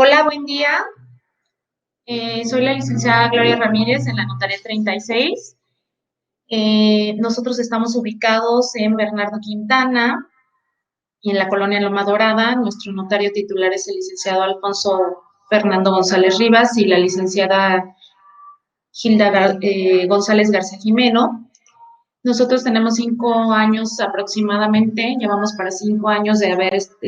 Hola, buen día. Soy la licenciada Gloria Ramírez en la notaría 36. Nosotros estamos ubicados en Bernardo Quintana y en la colonia Loma Dorada. Nuestro notario titular es el licenciado Alfonso Fernando González Rivas y la licenciada Gilda González Garza Jimeno. Nosotros tenemos 5 años aproximadamente, llevamos para 5 años de haber estado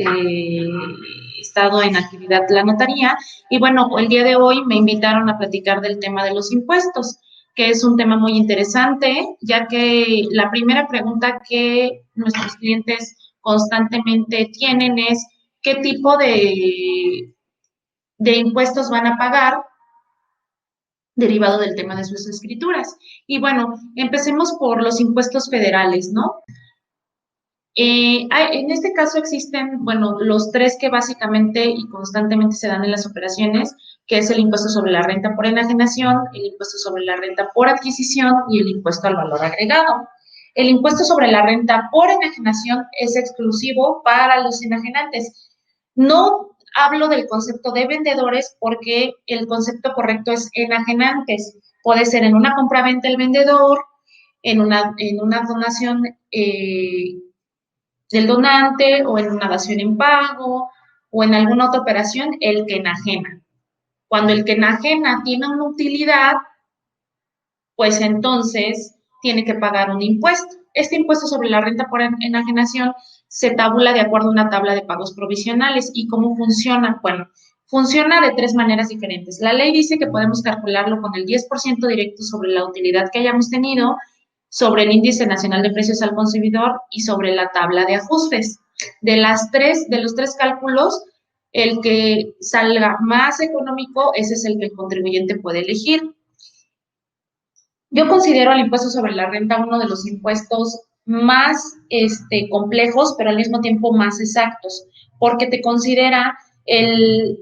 en actividad la notaría. Y bueno, el día de hoy me invitaron a platicar del tema de los impuestos, que es un tema muy interesante, ya que la primera pregunta que nuestros clientes constantemente tienen es qué tipo de impuestos van a pagar derivado del tema de sus escrituras. Y bueno, empecemos por los impuestos federales, ¿no? En este caso existen, bueno, los tres que básicamente y constantemente se dan en las operaciones, que es el impuesto sobre la renta por enajenación, el impuesto sobre la renta por adquisición y el impuesto al valor agregado. El impuesto sobre la renta por enajenación es exclusivo para los enajenantes. No hablo del concepto de vendedores porque el concepto correcto es enajenantes. Puede ser en una compraventa el vendedor, en una donación del donante o en una dación en pago o en alguna otra operación el que enajena. Cuando el que enajena tiene una utilidad, pues entonces tiene que pagar un impuesto. Este impuesto sobre la renta por enajenación se tabula de acuerdo a una tabla de pagos provisionales. ¿Y cómo funciona? Bueno, funciona de tres maneras diferentes. La ley dice que podemos calcularlo con el 10% directo sobre la utilidad que hayamos tenido, sobre el índice nacional de precios al consumidor y sobre la tabla de ajustes. De los tres cálculos, el que salga más económico, ese es el que el contribuyente puede elegir. Yo considero el impuesto sobre la renta uno de los impuestos más complejos, pero al mismo tiempo más exactos, porque te considera el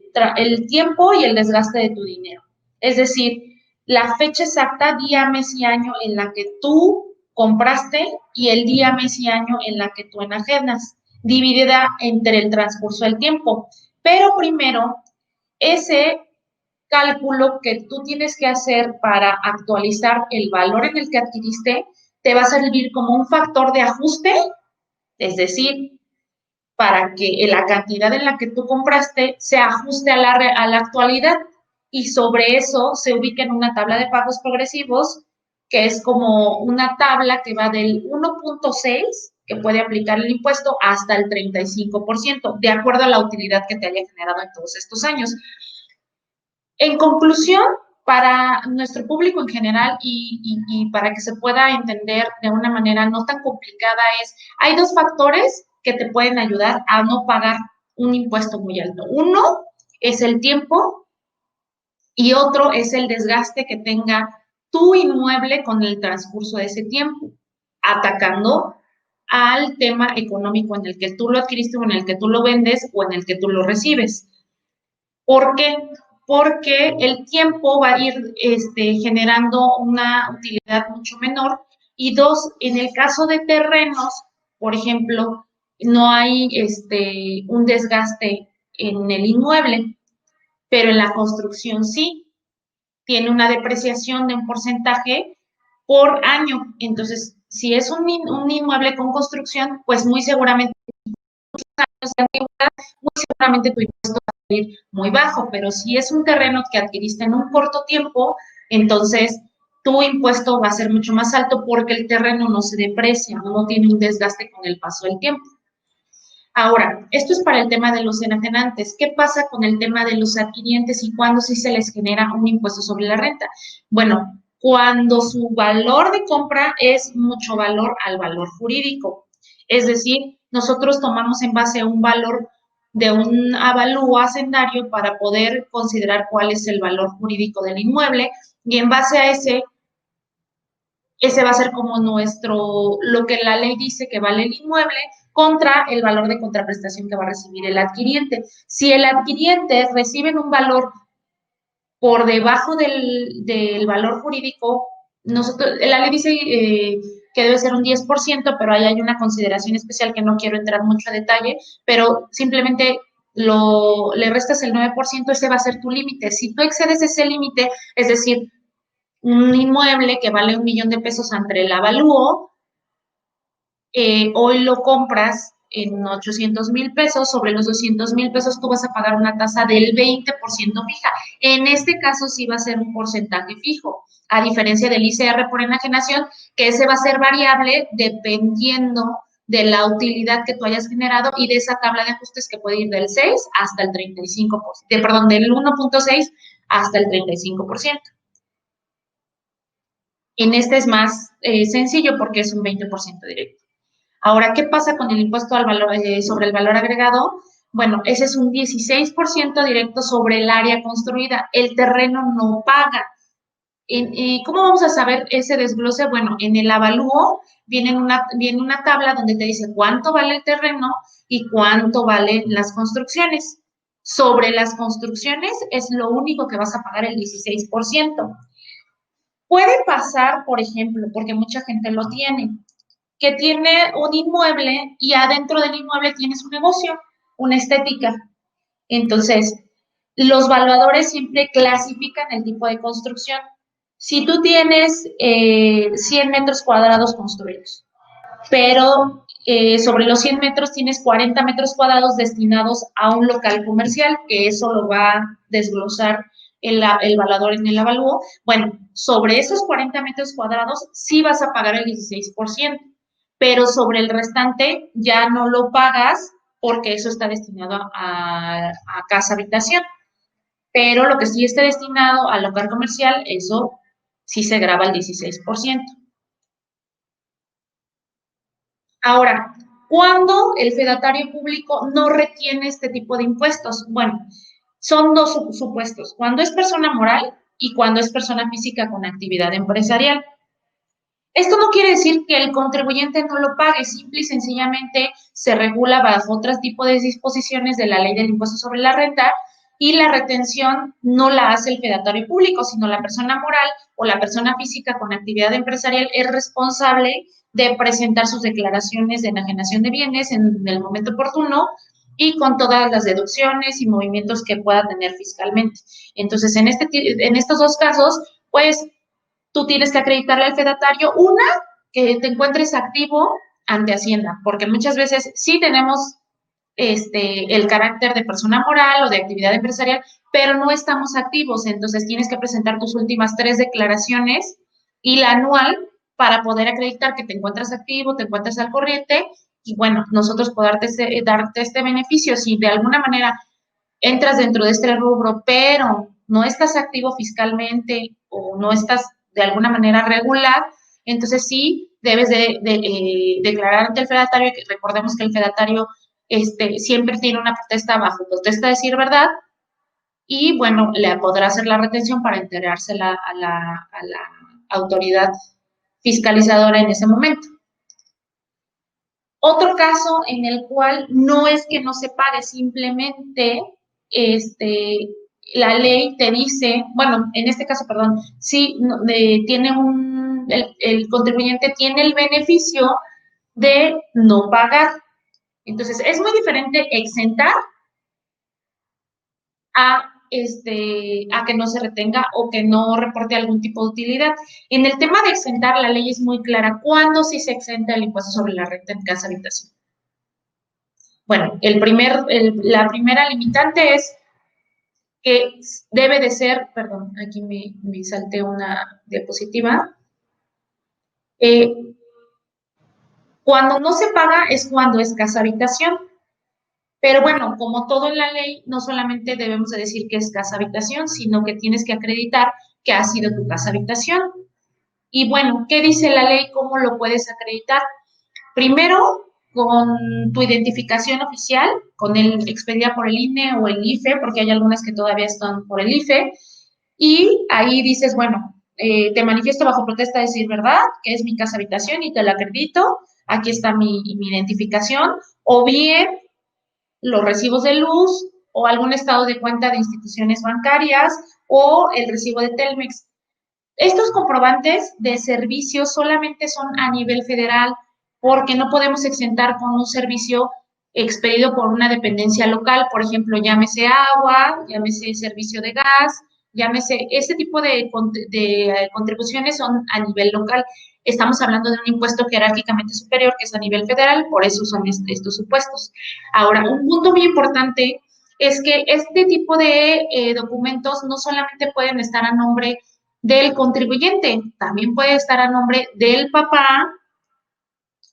tiempo y el desgaste de tu dinero. Es decir, la fecha exacta, día, mes y año en la que tú compraste y el día, mes y año en la que tú enajenas, dividida entre el transcurso del tiempo. Pero primero, ese cálculo que tú tienes que hacer para actualizar el valor en el que adquiriste te va a servir como un factor de ajuste, es decir, para que la cantidad en la que tú compraste se ajuste a la actualidad y sobre eso se ubica en una tabla de pagos progresivos, que es como una tabla que va del 1.6 que puede aplicar el impuesto hasta el 35%, de acuerdo a la utilidad que te haya generado en todos estos años. En conclusión, para nuestro público en general y para que se pueda entender de una manera no tan complicada hay dos factores que te pueden ayudar a no pagar un impuesto muy alto. Uno es el tiempo y otro es el desgaste que tenga tu inmueble con el transcurso de ese tiempo, atacando al tema económico en el que tú lo adquiriste o en el que tú lo vendes o en el que tú lo recibes. ¿Por qué? Porque el tiempo va a ir generando una utilidad mucho menor. Y dos, en el caso de terrenos, por ejemplo, no hay un desgaste en el inmueble, pero en la construcción sí, tiene una depreciación de un porcentaje por año. Entonces, si es un inmueble con construcción, pues muy seguramente tu impuesto va a salir muy bajo, pero si es un terreno que adquiriste en un corto tiempo, entonces tu impuesto va a ser mucho más alto porque el terreno no se deprecia, no tiene un desgaste con el paso del tiempo. Ahora, esto es para el tema de los enajenantes. ¿Qué pasa con el tema de los adquirientes y cuándo sí se les genera un impuesto sobre la renta? Bueno, cuando su valor de compra es mucho valor al valor jurídico. Es decir, nosotros tomamos en base a un valor de un avalúo hacendario para poder considerar cuál es el valor jurídico del inmueble y en base a ese va a ser como lo que la ley dice que vale el inmueble contra el valor de contraprestación que va a recibir el adquiriente. Si el adquiriente recibe un valor por debajo del valor jurídico, la ley dice que debe ser un 10%, pero ahí hay una consideración especial que no quiero entrar mucho a detalle, pero simplemente le restas el 9%, ese va a ser tu límite. Si tú excedes ese límite, es decir, un inmueble que vale 1,000,000 de pesos ante el avalúo, hoy lo compras en 800,000 pesos, sobre los 200,000 pesos tú vas a pagar una tasa del 20% fija. En este caso sí va a ser un porcentaje fijo, a diferencia del ICR por enajenación, que ese va a ser variable dependiendo de la utilidad que tú hayas generado y de esa tabla de ajustes que puede ir del 6 hasta el 35%, perdón, del 1,6 hasta el 35%. En este es más sencillo porque es un 20% directo. Ahora, ¿qué pasa con el impuesto al valor, sobre el valor agregado? Bueno, ese es un 16% directo sobre el área construida. El terreno no paga. ¿Cómo vamos a saber ese desglose? Bueno, en el avalúo viene una tabla donde te dice cuánto vale el terreno y cuánto valen las construcciones. Sobre las construcciones es lo único que vas a pagar el 16%. Puede pasar, por ejemplo, porque mucha gente lo tiene, que tiene un inmueble y adentro del inmueble tiene su negocio, una estética. Entonces, los valuadores siempre clasifican el tipo de construcción. Si tú tienes 100 metros cuadrados construidos, pero sobre los 100 metros tienes 40 metros cuadrados destinados a un local comercial, que eso lo va a desglosar el valuador en el avalúo. Bueno, sobre esos 40 metros cuadrados sí vas a pagar el 16%, pero sobre el restante ya no lo pagas porque eso está destinado a casa habitación. Pero lo que sí esté destinado al local comercial, eso sí se graba el 16%. Ahora, ¿cuándo el fedatario público no retiene este tipo de impuestos? Bueno, son dos supuestos, cuando es persona moral y cuando es persona física con actividad empresarial. Esto no quiere decir que el contribuyente no lo pague, simple y sencillamente se regula bajo otro tipo de disposiciones de la ley del impuesto sobre la renta y la retención no la hace el fedatario público, sino la persona moral o la persona física con actividad empresarial es responsable de presentar sus declaraciones de enajenación de bienes en el momento oportuno y con todas las deducciones y movimientos que pueda tener fiscalmente. Entonces, en estos dos casos, pues tú tienes que acreditarle al fedatario, una, que te encuentres activo ante Hacienda, porque muchas veces sí tenemos el carácter de persona moral o de actividad empresarial, pero no estamos activos, entonces tienes que presentar tus últimas 3 declaraciones y la anual para poder acreditar que te encuentras activo, te encuentras al corriente y bueno, nosotros darte este beneficio. Si de alguna manera entras dentro de este rubro, pero no estás activo fiscalmente o no estás de alguna manera regular, entonces sí debes de declarar ante el fedatario, que recordemos que el fedatario siempre tiene una protesta bajo protesta de decir verdad, y bueno, le podrá hacer la retención para enterársela a la autoridad fiscalizadora en ese momento. Otro caso en el cual no es que no se pague, simplemente la ley te dice, bueno, en este caso, perdón, sí, tiene el contribuyente tiene el beneficio de no pagar. Entonces, es muy diferente exentar a que no se retenga o que no reporte algún tipo de utilidad. En el tema de exentar, la ley es muy clara. ¿Cuándo sí se exenta el impuesto sobre la renta en casa habitación? Bueno, la primera limitante es que debe de ser, perdón, aquí me salté una diapositiva. Cuando no se paga es cuando es casa habitación. Pero bueno, como todo en la ley, no solamente debemos de decir que es casa habitación, sino que tienes que acreditar que ha sido tu casa habitación. Y bueno, ¿qué dice la ley? ¿Cómo lo puedes acreditar? Primero, con tu identificación oficial, con el expedida por el INE o el IFE, porque hay algunas que todavía están por el IFE, y ahí dices, bueno, te manifiesto bajo protesta de decir verdad, que es mi casa habitación y te la acredito, aquí está mi identificación, o bien los recibos de luz o algún estado de cuenta de instituciones bancarias o el recibo de Telmex. Estos comprobantes de servicios solamente son a nivel federal porque no podemos exentar con un servicio expedido por una dependencia local, por ejemplo, llámese agua, llámese servicio de gas, llámese, ese tipo de contribuciones son a nivel local. Estamos hablando de un impuesto jerárquicamente superior, que es a nivel federal, por eso son estos supuestos. Ahora, un punto muy importante es que este tipo de documentos no solamente pueden estar a nombre del contribuyente, también puede estar a nombre del papá,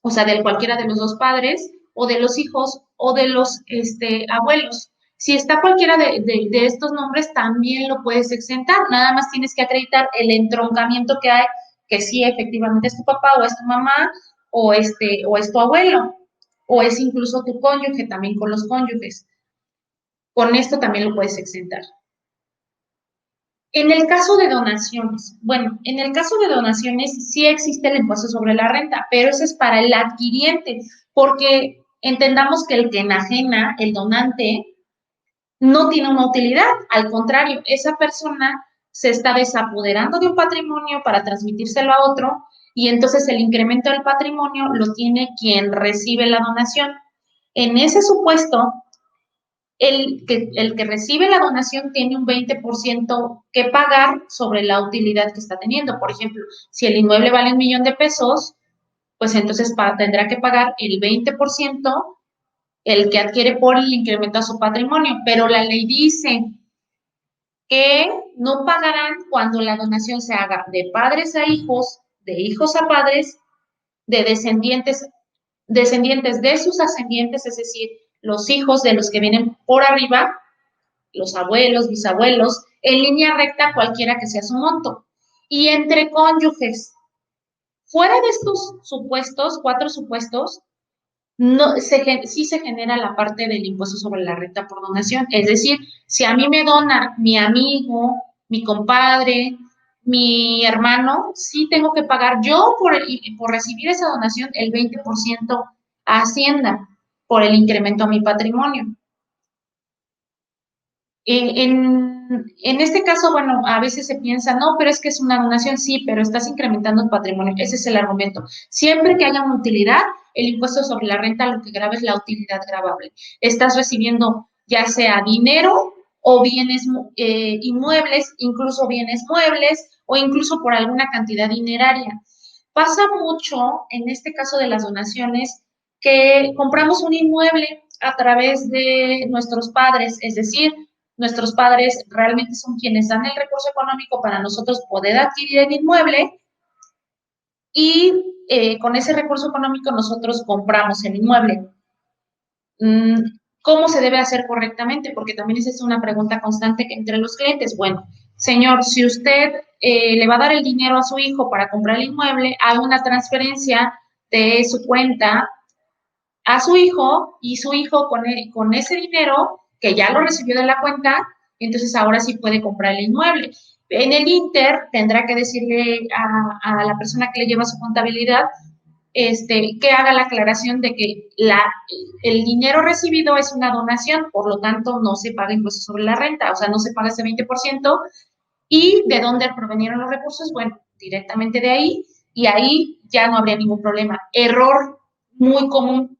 o sea, de cualquiera de los dos padres, o de los hijos, o de los abuelos. Si está cualquiera de estos nombres, también lo puedes exentar. Nada más tienes que acreditar el entroncamiento que hay, que sí, efectivamente es tu papá, o es tu mamá, o es tu abuelo, o es incluso tu cónyuge, también con los cónyuges. Con esto también lo puedes exentar. En el caso de donaciones, bueno, en el caso de donaciones sí existe el impuesto sobre la renta, pero eso es para el adquiriente, porque entendamos que el que enajena, el donante, no tiene una utilidad, al contrario, esa persona se está desapoderando de un patrimonio para transmitírselo a otro y entonces el incremento del patrimonio lo tiene quien recibe la donación. En ese supuesto, el que recibe la donación tiene un 20% que pagar sobre la utilidad que está teniendo. Por ejemplo, si el inmueble vale 1,000,000 de pesos, pues entonces tendrá que pagar el 20% el que adquiere por el incremento a su patrimonio. Pero la ley dice que no pagarán cuando la donación se haga de padres a hijos, de hijos a padres, de descendientes de sus ascendientes, es decir, los hijos de los que vienen por arriba, los abuelos, bisabuelos, en línea recta cualquiera que sea su monto. Y entre cónyuges, fuera de estos supuestos, 4 supuestos, no, sí se genera la parte del impuesto sobre la renta por donación. Es decir, si a mí me dona mi amigo, mi compadre, mi hermano, sí tengo que pagar yo por recibir esa donación el 20% a Hacienda por el incremento a mi patrimonio. En este caso, bueno, a veces se piensa, no, pero es que es una donación, sí, pero estás incrementando el patrimonio. Ese es el argumento. Siempre que haya una utilidad, el impuesto sobre la renta lo que grava es la utilidad gravable. Estás recibiendo ya sea dinero o bienes inmuebles, incluso bienes muebles o incluso por alguna cantidad dineraria. Pasa mucho, en este caso de las donaciones, que compramos un inmueble a través de nuestros padres, es decir, nuestros padres realmente son quienes dan el recurso económico para nosotros poder adquirir el inmueble y con ese recurso económico nosotros compramos el inmueble. ¿Cómo se debe hacer correctamente? Porque también esa es una pregunta constante entre los clientes. Bueno, señor, si usted le va a dar el dinero a su hijo para comprar el inmueble, haga una transferencia de su cuenta a su hijo y su hijo con ese dinero que ya lo recibió de la cuenta, entonces ahora sí puede comprar el inmueble. En el Inter tendrá que decirle a la persona que le lleva su contabilidad que haga la aclaración de que el dinero recibido es una donación, por lo tanto no se paga impuesto sobre la renta, o sea, no se paga ese 20%. ¿Y de dónde provenieron los recursos? Bueno, directamente de ahí, y ahí ya no habría ningún problema. Error muy común: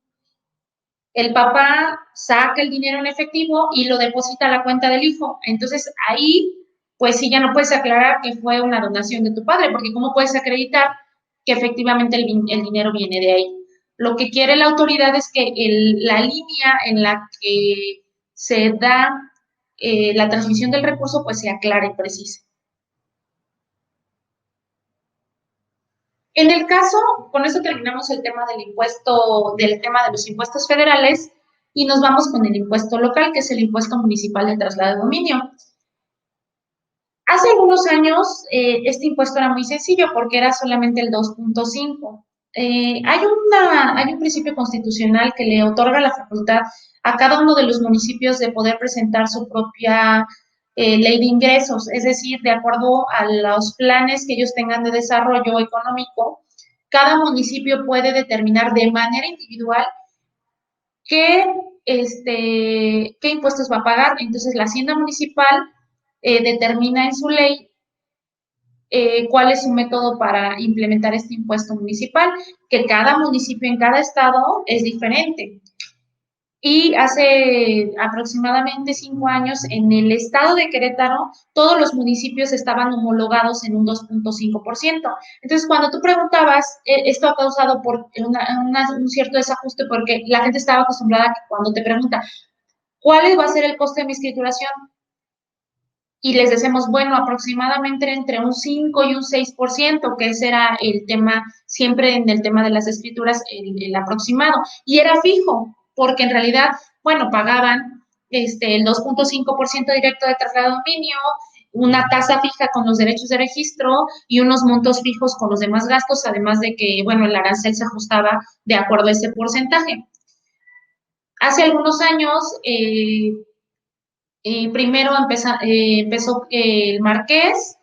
el papá saca el dinero en efectivo y lo deposita a la cuenta del hijo. Entonces ahí, pues sí, ya no puedes aclarar que fue una donación de tu padre, porque ¿cómo puedes acreditar que efectivamente el dinero viene de ahí? Lo que quiere la autoridad es que la línea en la que se da la transmisión del recurso, pues sea clara y precisa. En el caso, con eso terminamos el tema del tema de los impuestos federales y nos vamos con el impuesto local, que es el impuesto municipal de traslado de dominio. Hace algunos años este impuesto era muy sencillo porque era solamente el 2.5. Hay un principio constitucional que le otorga la facultad a cada uno de los municipios de poder presentar su propia ley de ingresos, es decir, de acuerdo a los planes que ellos tengan de desarrollo económico, cada municipio puede determinar de manera individual qué, qué impuestos va a pagar. Entonces, la hacienda municipal determina en su ley cuál es su método para implementar este impuesto municipal, que cada municipio en cada estado es diferente. Y hace aproximadamente 5 años, en el estado de Querétaro, todos los municipios estaban homologados en un 2.5%. Entonces, cuando tú preguntabas, esto ha causado por un cierto desajuste porque la gente estaba acostumbrada a que cuando te pregunta, ¿cuál va a ser el coste de mi escrituración? Y les decimos, bueno, aproximadamente entre un 5 y un 6%, que ese era el tema, siempre en el tema de las escrituras, el aproximado. Y era fijo, porque en realidad, bueno, pagaban el 2.5% directo de traslado de dominio, una tasa fija con los derechos de registro y unos montos fijos con los demás gastos, además de que, bueno, el arancel se ajustaba de acuerdo a ese porcentaje. Hace algunos años, primero empezó el Marqués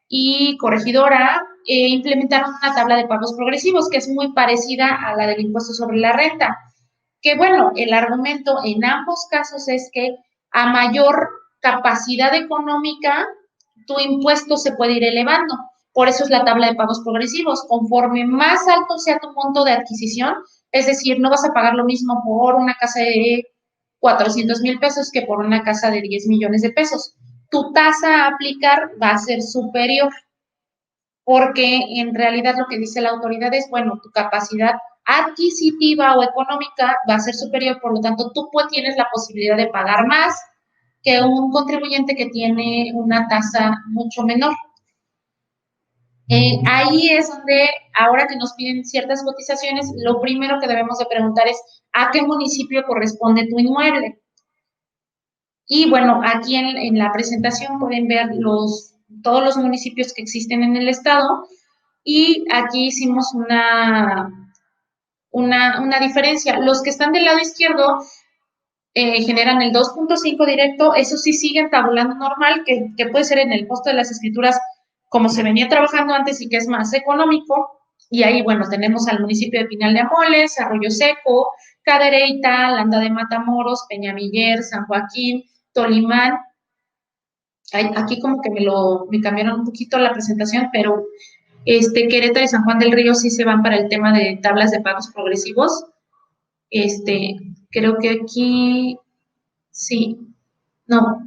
y Corregidora implementaron una tabla de pagos progresivos que es muy parecida a la del impuesto sobre la renta. Que bueno, el argumento en ambos casos es que a mayor capacidad económica, tu impuesto se puede ir elevando. Por eso es la tabla de pagos progresivos. Conforme más alto sea tu monto de adquisición, es decir, no vas a pagar lo mismo por una casa de 400,000 pesos que por una casa de 10 millones de pesos. Tu tasa a aplicar va a ser superior porque en realidad lo que dice la autoridad es, bueno, tu capacidad adquisitiva o económica va a ser superior, por lo tanto, tú tienes la posibilidad de pagar más que un contribuyente que tiene una tasa mucho menor. Ahí es donde, ahora que nos piden ciertas cotizaciones, lo primero que debemos de preguntar es, ¿a qué municipio corresponde tu inmueble? Y bueno, aquí en la presentación pueden ver todos los municipios que existen en el estado y aquí hicimos una diferencia. Los que están del lado izquierdo generan el 2.5 directo, eso sí siguen tabulando normal, que puede ser en el costo de las escrituras como se venía trabajando antes y que es más económico. Y ahí, bueno, tenemos al municipio de Pinal de Amoles, Arroyo Seco, Cadereyta, Landa de Matamoros, Peñamiller, San Joaquín, Tolimán. Aquí como que me cambiaron un poquito la presentación, pero Querétaro y San Juan del Río sí se van para el tema de tablas de pagos progresivos. Este, creo que aquí sí, no,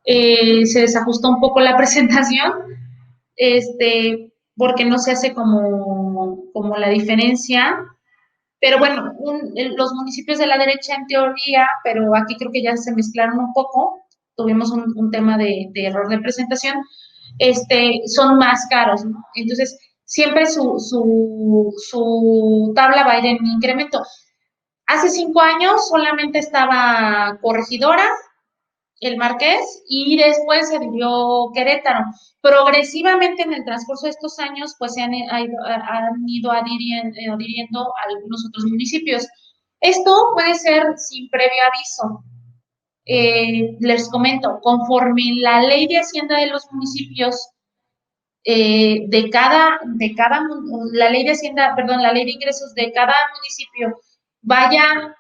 se desajustó un poco la presentación, porque no se hace como la diferencia. Pero bueno, los municipios de la derecha en teoría, pero aquí creo que ya se mezclaron un poco, tuvimos un tema de error de presentación, son más caros, ¿no? Entonces, siempre su tabla va a ir en incremento. Hace 5 años solamente estaba Corregidora, el Marqués, y después se vivió Querétaro. Progresivamente en el transcurso de estos años, pues han ido adhiriendo a algunos otros municipios. Esto puede ser sin previo aviso. Les comento, conforme la ley de Hacienda de los municipios la ley de Hacienda, perdón, la ley de ingresos de cada municipio vaya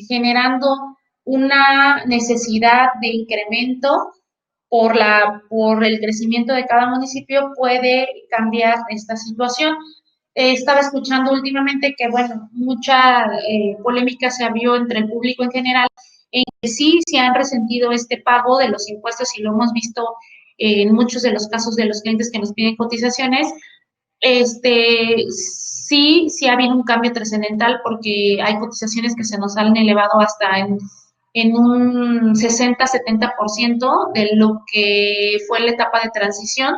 generando una necesidad de incremento por el crecimiento de cada municipio, puede cambiar esta situación. Estaba escuchando últimamente que, bueno, mucha polémica se abrió entre el público en general, en que sí se han resentido este pago de los impuestos y lo hemos visto en muchos de los casos de los clientes que nos piden cotizaciones. Sí ha habido un cambio trascendental porque hay cotizaciones que se nos han elevado hasta en un 60-70% de lo que fue la etapa de transición.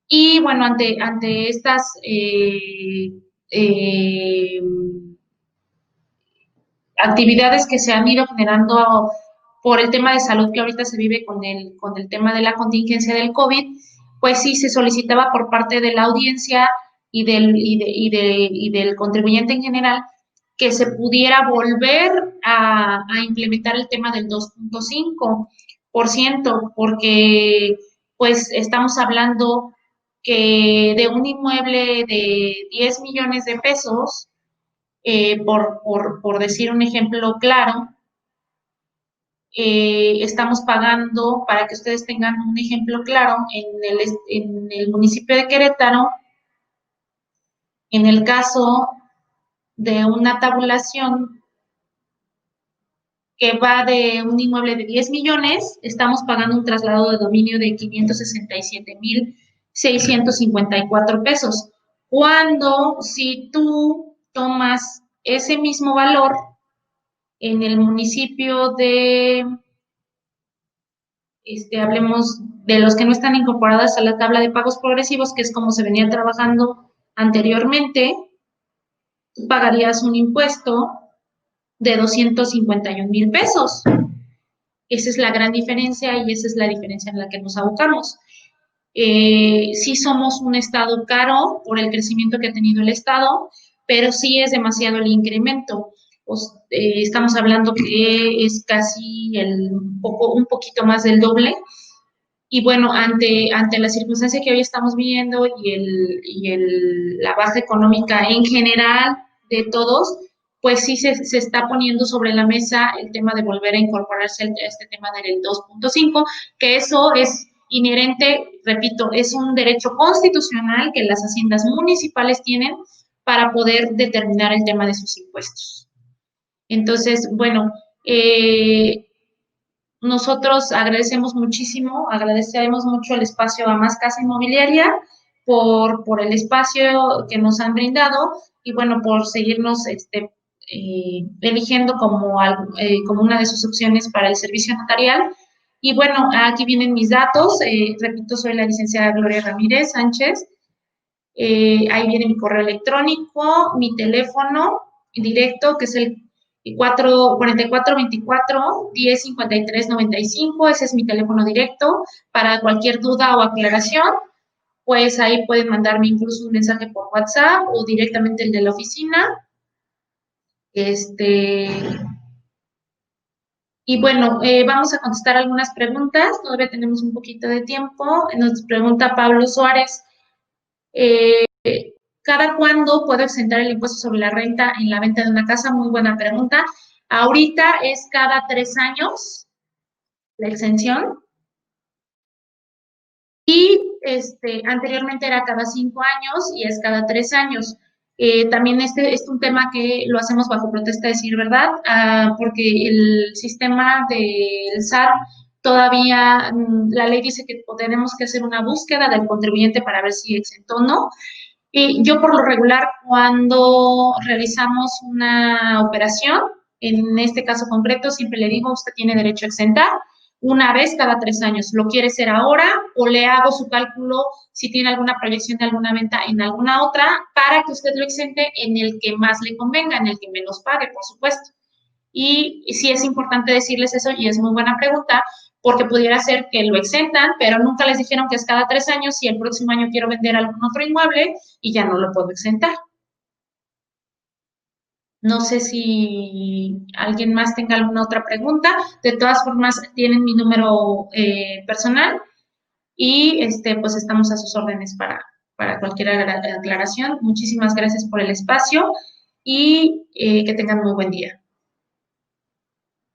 Y bueno, ante estas eh, actividades que se han ido generando por el tema de salud que ahorita se vive con el tema de la contingencia del COVID, pues sí se solicitaba por parte de la audiencia y del contribuyente en general que se pudiera volver a implementar el tema del 2.5%, porque pues estamos hablando que de un inmueble de 10 millones de pesos, por decir un ejemplo claro, estamos pagando, para que ustedes tengan un ejemplo claro, en el municipio de Querétaro, en el caso de una tabulación que va de un inmueble de 10 millones, estamos pagando un traslado de dominio de 567,654 pesos. Cuando si tú tomas ese mismo valor en el municipio de, hablemos de los que no están incorporadas a la tabla de pagos progresivos, que es como se venía trabajando anteriormente, tú pagarías un impuesto de 251,000 pesos. Esa es la gran diferencia y esa es la diferencia en la que nos abocamos. Sí somos un estado caro por el crecimiento que ha tenido el estado, pero sí es demasiado el incremento. Pues, estamos hablando que es casi un poquito más del doble. Y bueno, ante la circunstancia que hoy estamos viviendo la baja económica en general de todos, pues sí se está poniendo sobre la mesa el tema de volver a incorporarse a este tema del 2.5, que eso es inherente, repito, es un derecho constitucional que las haciendas municipales tienen para poder determinar el tema de sus impuestos. Entonces, bueno, nosotros agradecemos mucho el espacio a Más Casa Inmobiliaria por el espacio que nos han brindado y bueno, por seguirnos eligiendo como una de sus opciones para el servicio notarial. Y bueno, aquí vienen mis datos. Repito, soy la licenciada Gloria Ramírez Sánchez. Ahí viene mi correo electrónico, mi teléfono directo, que es el 4424-1053-95. Ese es mi teléfono directo. Para cualquier duda o aclaración, pues ahí pueden mandarme incluso un mensaje por WhatsApp o directamente el de la oficina. Y bueno, vamos a contestar algunas preguntas. Todavía tenemos un poquito de tiempo. Nos pregunta Pablo Suárez. ¿Cada cuándo puedo exentar el impuesto sobre la renta en la venta de una casa? Muy buena pregunta. Ahorita es cada 3 años la exención y anteriormente era cada 5 años y es cada 3 años. También este es un tema que lo hacemos bajo protesta, decir verdad, porque el sistema del SAT todavía, la ley dice que tenemos que hacer una búsqueda del contribuyente para ver si exentó o no. Y yo por lo regular, cuando realizamos una operación, en este caso concreto, siempre le digo, usted tiene derecho a exentar una vez cada 3 años. ¿Lo quiere hacer ahora o le hago su cálculo si tiene alguna proyección de alguna venta en alguna otra para que usted lo exente en el que más le convenga, en el que menos pague, por supuesto? Y sí es importante decirles eso y es muy buena pregunta porque pudiera ser que lo exentan, pero nunca les dijeron que es cada 3 años y el próximo año quiero vender algún otro inmueble y ya no lo puedo exentar. No sé si alguien más tenga alguna otra pregunta. De todas formas, tienen mi número personal y pues estamos a sus órdenes para cualquier aclaración. Muchísimas gracias por el espacio y que tengan muy buen día.